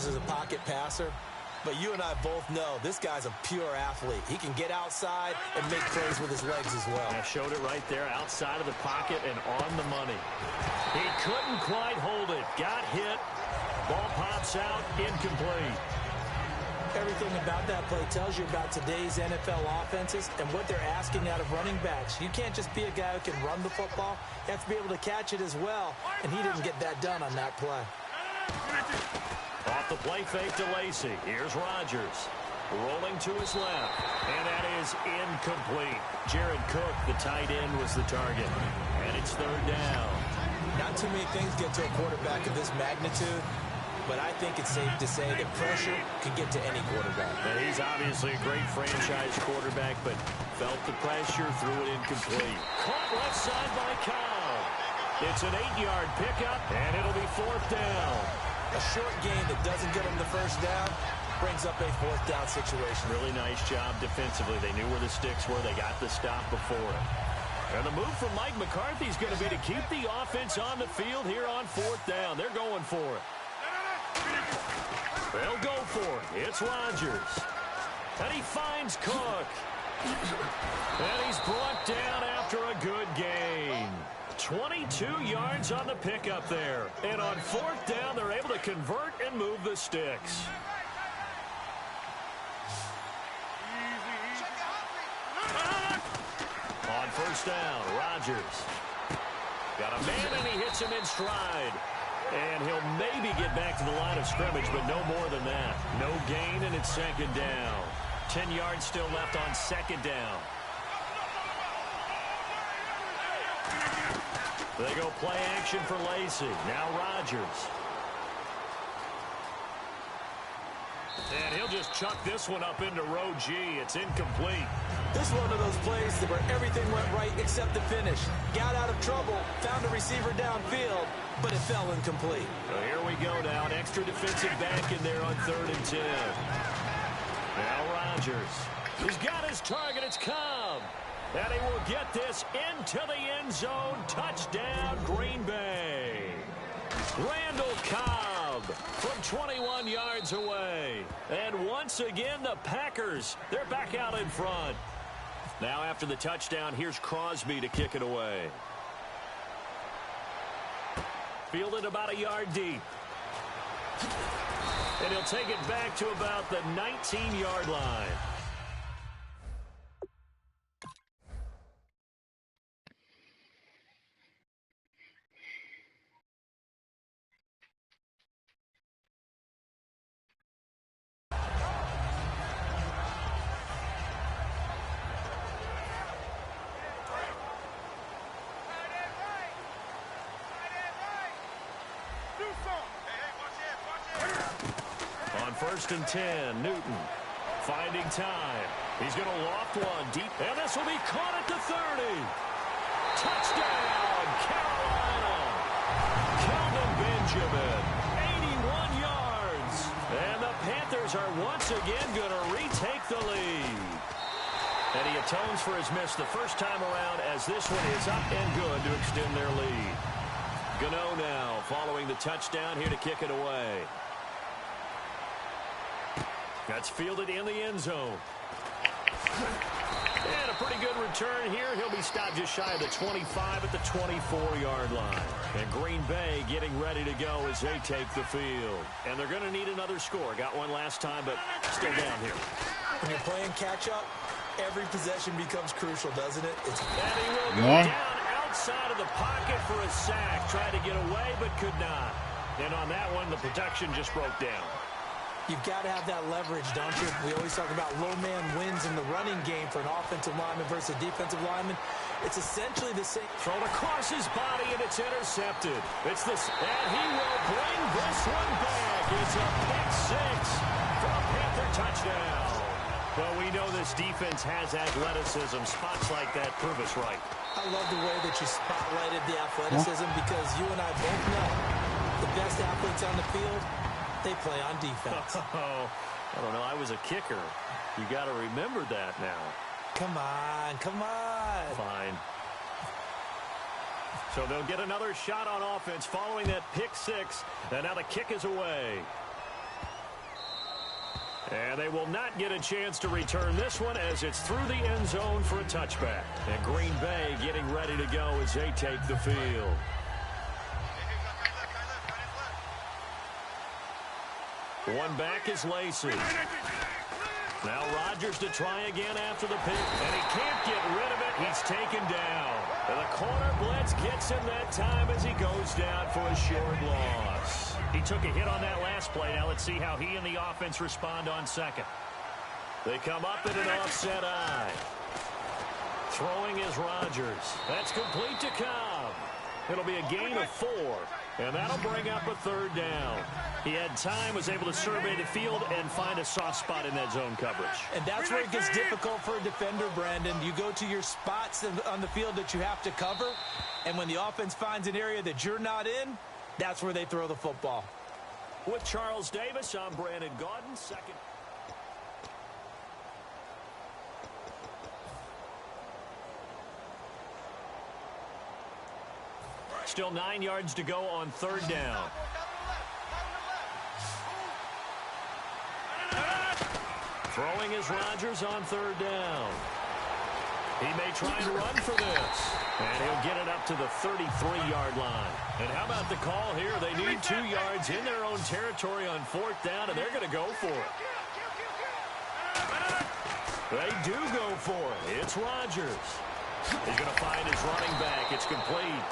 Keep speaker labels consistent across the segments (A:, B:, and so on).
A: Rodgers is a pocket passer, but you and I both know this guy's a pure athlete. He can get outside and make plays with his legs as well.
B: I showed it right there, outside of the pocket and on the money. He couldn't quite hold it. Got hit. Ball pops out, incomplete.
A: Everything about that play tells you about today's NFL offenses and what they're asking out of running backs. You can't just be a guy who can run the football. You have to be able to catch it as well, and he didn't get that done on that play.
B: Off the play fake to Lacy. Here's Rodgers. Rolling to his left. And that is incomplete. Jared Cook, the tight end, was the target. And it's third down.
A: Not too many things get to a quarterback of this magnitude, but I think it's safe to say that pressure can get to any quarterback.
B: Now, he's obviously a great franchise quarterback, but felt the pressure, threw it incomplete. Caught left side by Kyle. It's an 8-yard pickup, and it'll be fourth down.
A: A short gain that doesn't get him the first down brings up a fourth down situation.
B: Really nice job defensively. They knew where the sticks were. They got the stop before it. And the move from Mike McCarthy is going to be to keep the offense on the field here on fourth down. They're going for it. They'll go for it. It's Rodgers. And he finds Cook. And he's brought down after a good gain. 22 yards on the pickup there. And on fourth down, they're able to convert and move the sticks. On first down, Rodgers. Got a man, and he hits him in stride. And he'll maybe get back to the line of scrimmage, but no more than that. No gain, and it's second down. 10 yards still left on second down. They go play action for Lacy. Now Rodgers. And he'll just chuck this one up into row G. It's incomplete.
A: This is one of those plays where everything went right except the finish. Got out of trouble, found a receiver downfield, but it fell incomplete.
B: So here we go now. An extra defensive back in there on 3rd and 10. Now Rodgers. He's got his target. It's Cobb. And he will get this into the end zone. Touchdown, Green Bay. Randall Cobb from 21 yards away. And once again, the Packers, they're back out in front. Now after the touchdown, here's Crosby to kick it away. Fielded about a yard deep. And he'll take it back to about the 19-yard line. First and 10, Newton finding time. He's going to loft one deep, and this will be caught at the 30. Touchdown, Carolina. Kelvin Benjamin, 81 yards. And the Panthers are once again going to retake the lead. And he atones for his miss the first time around as this one is up and good to extend their lead. Gano now following the touchdown here to kick it away. That's fielded in the end zone. And a pretty good return here. He'll be stopped just shy of the 25 at the 24-yard line. And Green Bay getting ready to go as they take the field. And they're going to need another score. Got one last time, but still down here.
A: When you're playing catch-up, every possession becomes crucial, doesn't it?
B: And he will go down outside of the pocket for a sack. Tried to get away, but could not. And on that one, the protection just broke down.
A: You've got to have that leverage, don't you? We always talk about low man wins in the running game for an offensive lineman versus a defensive lineman. It's essentially the same.
B: Thrown across his body, and it's intercepted. It's this, and he will bring this one back. It's a pick six for a Panther touchdown. Well, we know this defense has athleticism. Spots like that prove us right.
A: I love the way that you spotlighted the athleticism because you and I both know the best athletes on the field, they play on defense.
B: Oh, I don't know. I was a kicker. You got to remember that now.
A: Come on, come on.
B: Fine. So they'll get another shot on offense following that pick six. And now the kick is away. And they will not get a chance to return this one as it's through the end zone for a touchback. And Green Bay getting ready to go as they take the field. One back is Lacey. Now Rodgers to try again after the pick. And he can't get rid of it. He's taken down. And the corner blitz gets him that time as he goes down for a short loss. He took a hit on that last play. Now let's see how he and the offense respond on second. They come up in an offset eye. Throwing is Rodgers. That's complete to Cobb. It'll be a gain of 4. And that'll bring up a third down. He had time, was able to survey the field and find a soft spot in that zone coverage.
A: And that's where it gets difficult for a defender, Brandon. You go to your spots on the field that you have to cover, and when the offense finds an area that you're not in, that's where they throw the football.
B: With Charles Davis, I'm Brandon Gaudin, second. Still 9 yards to go on third down. Throwing is Rodgers on third down. He may try and run for this. And he'll get it up to the 33-yard line. And how about the call here? They need 2 yards in their own territory on fourth down, and they're going to go for it. They do go for it. It's Rodgers. He's going to find his running back. It's complete.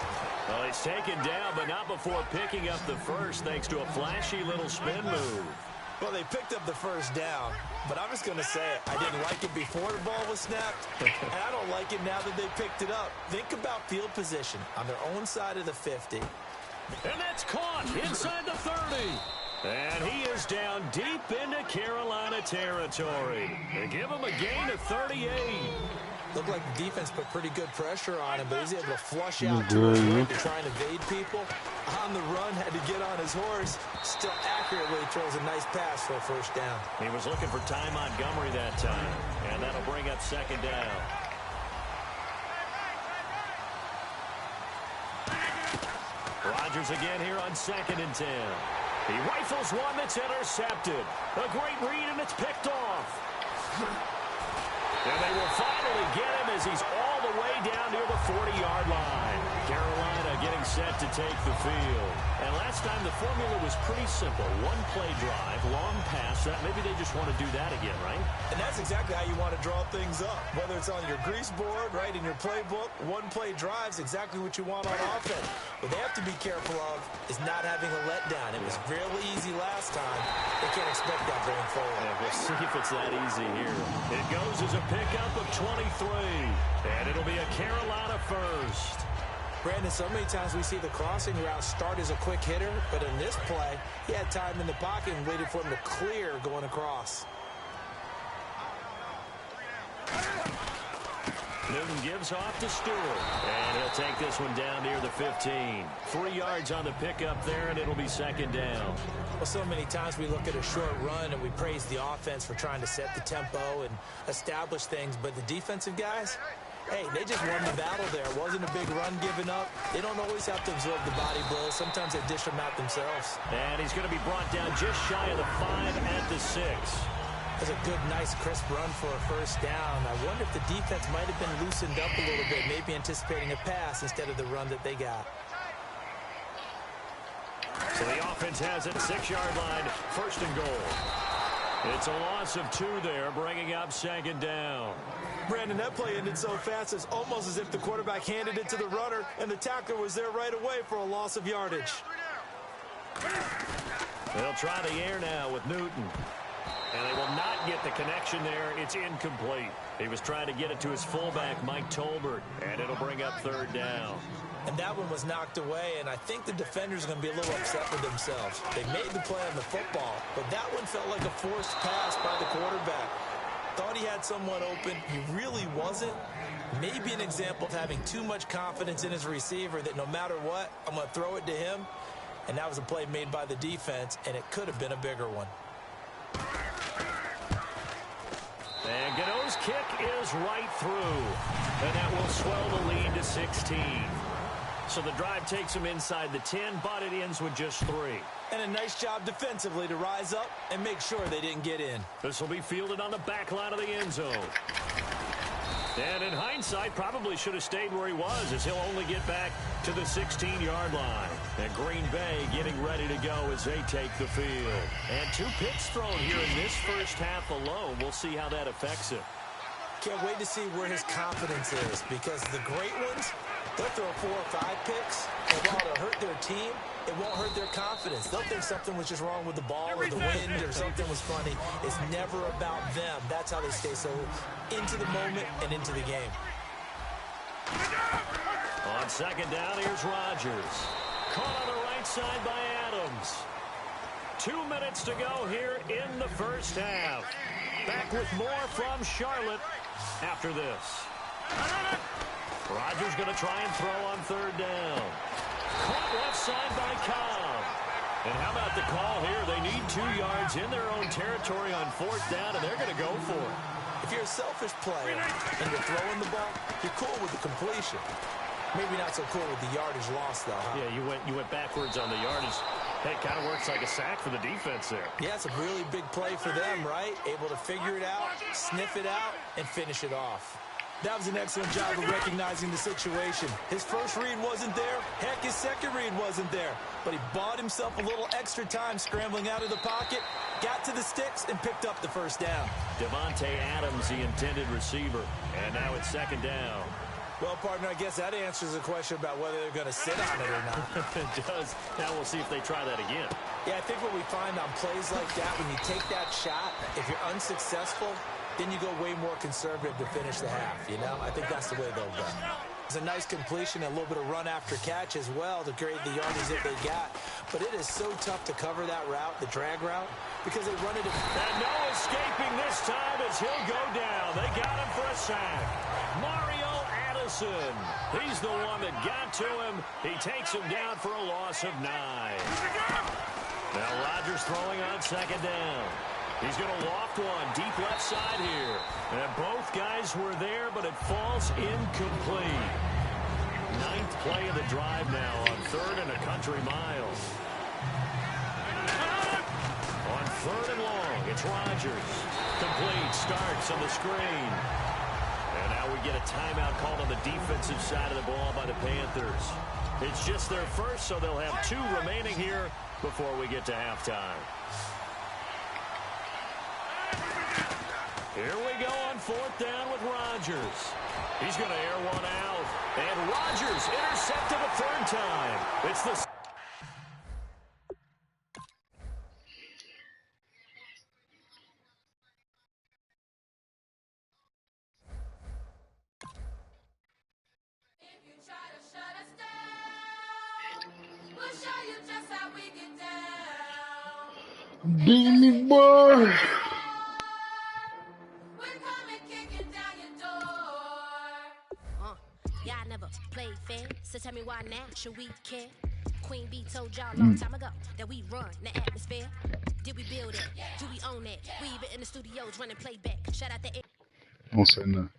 B: Well, he's taken down, but not before picking up the first, thanks to a flashy little spin move.
A: Well, they picked up the first down, but I'm just going to say it. I didn't like it before the ball was snapped, and I don't like it now that they picked it up. Think about field position on their own side of the 50.
B: And that's caught inside the 30. And he is down deep into Carolina territory. They give him a gain of 38.
A: Looked like the defense put pretty good pressure on him, but he's able to flush out to his right to try and evade people. On the run, had to get on his horse. Still accurately throws a nice pass for a first down.
B: He was looking for Ty Montgomery that time, and that'll bring up second down. Rodgers again here on 2nd and 10. He rifles one that's intercepted. A great read, and it's picked off. And they will finally get him as he's all the way down near the 40-yard line. Carolina getting set to take the field. And last time the formula was pretty simple. One-play drive, long pass. Maybe they just want to do that again, right?
A: And that's exactly how you want to draw things up. Whether it's on your grease board, right, in your playbook, one-play drive's exactly what you want on offense. What they have to be careful of is not having a letdown. It was really easy last time. They can't expect that going forward.
B: Yeah, we'll see if it's that easy here. It goes as a pickup of 23. And it'll be a Carolina first.
A: Brandon, so many times we see the crossing route start as a quick hitter, but in this play, he had time in the pocket and waited for him to clear going across.
B: Newton gives off to Stewart. And he'll take this one down near the 15. 3 yards on the pickup there, and it'll be second down.
A: Well, so many times we look at a short run and we praise the offense for trying to set the tempo and establish things, but the defensive guys, hey, they just won the battle there. It wasn't a big run given up. They don't always have to absorb the body blows. Sometimes they dish them out themselves.
B: And he's going to be brought down just shy of the 5 at the 6.
A: That's a good, nice, crisp run for a first down. I wonder if the defense might have been loosened up a little bit, maybe anticipating a pass instead of the run that they got.
B: So the offense has it, 6-yard line, 1st and goal. It's a loss of 2 there, bringing up second down.
A: Brandon, that play ended so fast, it's almost as if the quarterback handed it to the runner, and the tackler was there right away for a loss of yardage.
B: They'll try the air now with Newton. And they will not get the connection there. It's incomplete. He was trying to get it to his fullback, Mike Tolbert, and it'll bring up 3rd down.
A: And that one was knocked away, and I think the defenders are going to be a little upset with themselves. They made the play on the football, but that one felt like a forced pass by the quarterback. Thought he had someone open. He really wasn't. Maybe an example of having too much confidence in his receiver that no matter what, I'm going to throw it to him. And that was a play made by the defense, and it could have been a bigger one.
B: And Gano's kick is right through. And that will swell the lead to 16. So the drive takes them inside the 10, but it ends with just 3.
A: And a nice job defensively to rise up and make sure they didn't get in.
B: This will be fielded on the back line of the end zone. And in hindsight, probably should have stayed where he was, as he'll only get back to the 16-yard line. And Green Bay getting ready to go as they take the field. And 2 picks thrown here in this first half alone. We'll see how that affects him.
A: Can't wait to see where his confidence is, because the great ones, they'll throw 4 or 5 picks, and while it'll hurt their team, it won't hurt their confidence. They'll think something was just wrong with the ball or the wind or something was funny. It's never about them. That's how they stay so into the moment and into the game.
B: On second down, here's Rodgers. Caught on the right side by Adams. 2 minutes to go here in the first half. Back with more from Charlotte after this. Rodgers going to try and throw on third down. Caught left side by Cobb. And how about the call here? They need 2 yards in their own territory on fourth down, and they're going to go for it.
A: If you're a selfish player and you're throwing the ball, you're cool with the completion. Maybe not so cool with the yardage loss, though, huh?
B: Yeah, you went backwards on the yardage. Hey, it kind of works like a sack for the defense there.
A: Yeah, it's a really big play for them, right? Able to figure it out, sniff it out, and finish it off. That was an excellent job of recognizing the situation. His first read wasn't there. Heck, his second read wasn't there. But he bought himself a little extra time scrambling out of the pocket, got to the sticks, and picked up the first down.
B: Devontae Adams, the intended receiver. And now it's second down.
A: Well, partner, I guess that answers the question about whether they're going to sit on it or not.
B: It does. Now we'll see if they try that again.
A: Yeah, I think what we find on plays like that, when you take that shot, if you're unsuccessful, then you go way more conservative to finish the half, you know? I think that's the way they'll go. It's a nice completion and a little bit of run after catch as well to create the yardage that they got. But it is so tough to cover that route, the drag route, because they run it.
B: And no escaping this time as he'll go down. They got him for a sack. Mario Addison. He's the one that got to him. He takes him down for a loss of 9. Now Rodgers throwing on second down. He's going to loft one deep left side here. And both guys were there, but it falls incomplete. 9th play of the drive now on 3rd and a country mile. On 3rd and long, it's Rodgers. Complete, starts on the screen. And now we get a timeout called on the defensive side of the ball by the Panthers. It's just their first, so they'll have 2 remaining here before we get to halftime. Here we go on 4th down with Rodgers. He's going to air one out. And Rodgers intercepted a 3rd time. It's the...
C: Beanie boy.
D: Y'all never played fair, so tell me why now should we care? Queen B told y'all a long time ago that we run the atmosphere. Did we build it? Do we own it? We even in the studios running playback. Shout out the...
C: On scène.